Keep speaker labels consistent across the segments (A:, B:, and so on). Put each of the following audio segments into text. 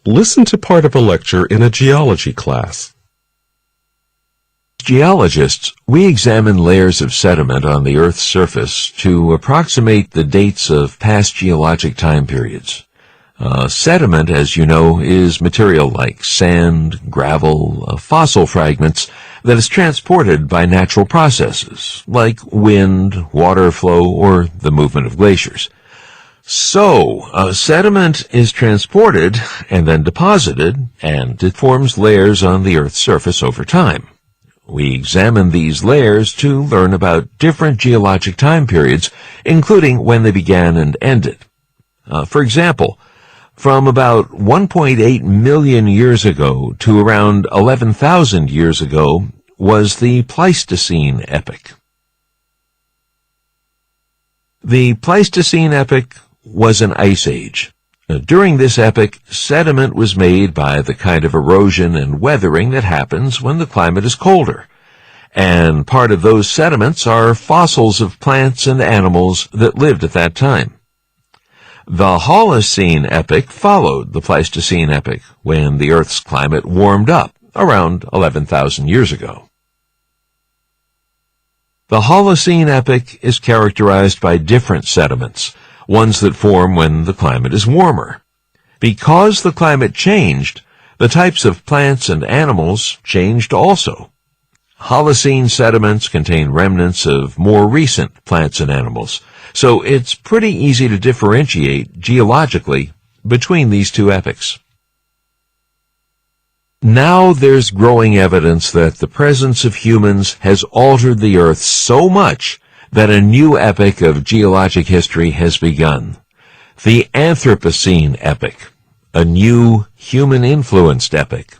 A: Listen to part of a lecture in a geology class.
B: Geologists, we examine layers of sediment on the Earth's surface to approximate the dates of past geologic time periods. Sediment, as you know, is material like sand, gravel, fossil fragments that is transported by natural processes, like wind, water flow, or the movement of glaciers. So, sediment is transported and then deposited, and it forms layers on the Earth's surface over time. We examine these layers to learn about different geologic time periods, including when they began and ended. For example, from about 1.8 million years ago to around 11,000 years ago was the Pleistocene epoch. The Pleistocene epoch was an ice age. During this epoch, sediment was made by the kind of erosion and weathering that happens when the climate is colder. And part of those sediments are fossils of plants and animals that lived at that time. The Holocene epoch followed the Pleistocene epoch, when the Earth's climate warmed up around 11,000 years ago. The Holocene epoch is characterized by different sediments, ones that form when the climate is warmer. Because the climate changed, the types of plants and animals changed also. Holocene sediments contain remnants of more recent plants and animals, so it's pretty easy to differentiate geologically between these two epochs. Now there's growing evidence that the presence of humans has altered the Earth so much that a new epoch of geologic history has begun, the Anthropocene epoch, a new human-influenced epoch.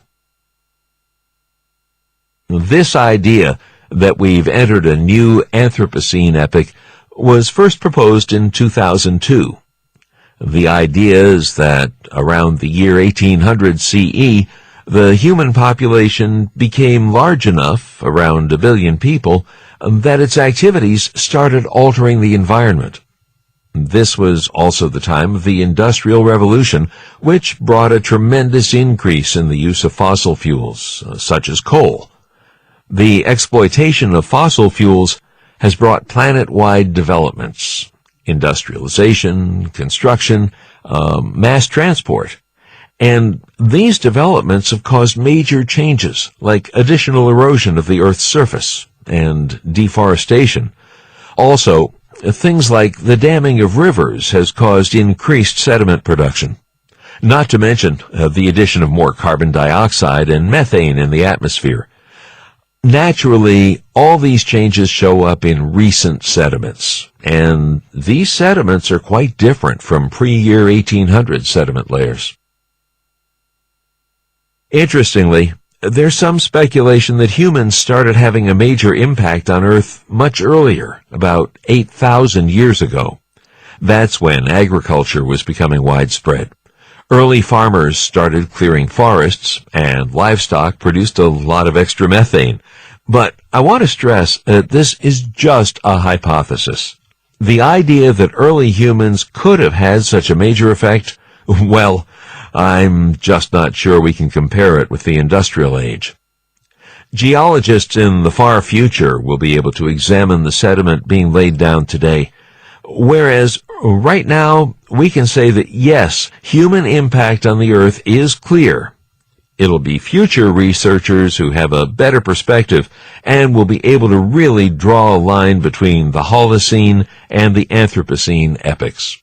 B: This idea that we've entered a new Anthropocene epoch was first proposed in 2002. The idea is that around the year 1800 CE, the human population became large enough, around 1 billion people, that its activities started altering the environment. This was also the time of the Industrial Revolution, which brought a tremendous increase in the use of fossil fuels, such as coal. The exploitation of fossil fuels has brought planet-wide developments, industrialization, construction, mass transport. And these developments have caused major changes, like additional erosion of the Earth's surface and deforestation. Also, things like the damming of rivers has caused increased sediment production. Not to mention the addition of more carbon dioxide and methane in the atmosphere. Naturally, all these changes show up in recent sediments, and these sediments are quite different from pre-year 1800 sediment layers. Interestingly, there's some speculation that humans started having a major impact on Earth much earlier, about 8,000 years ago. That's when agriculture was becoming widespread. Early farmers started clearing forests, and livestock produced a lot of extra methane. But I want to stress that this is just a hypothesis. The idea that early humans could have had such a major effect, well, I'm just not sure we can compare it with the industrial age. Geologists in the far future will be able to examine the sediment being laid down today, whereas right now we can say that yes, human impact on the Earth is clear. It'll be future researchers who have a better perspective and will be able to really draw a line between the Holocene and the Anthropocene epochs.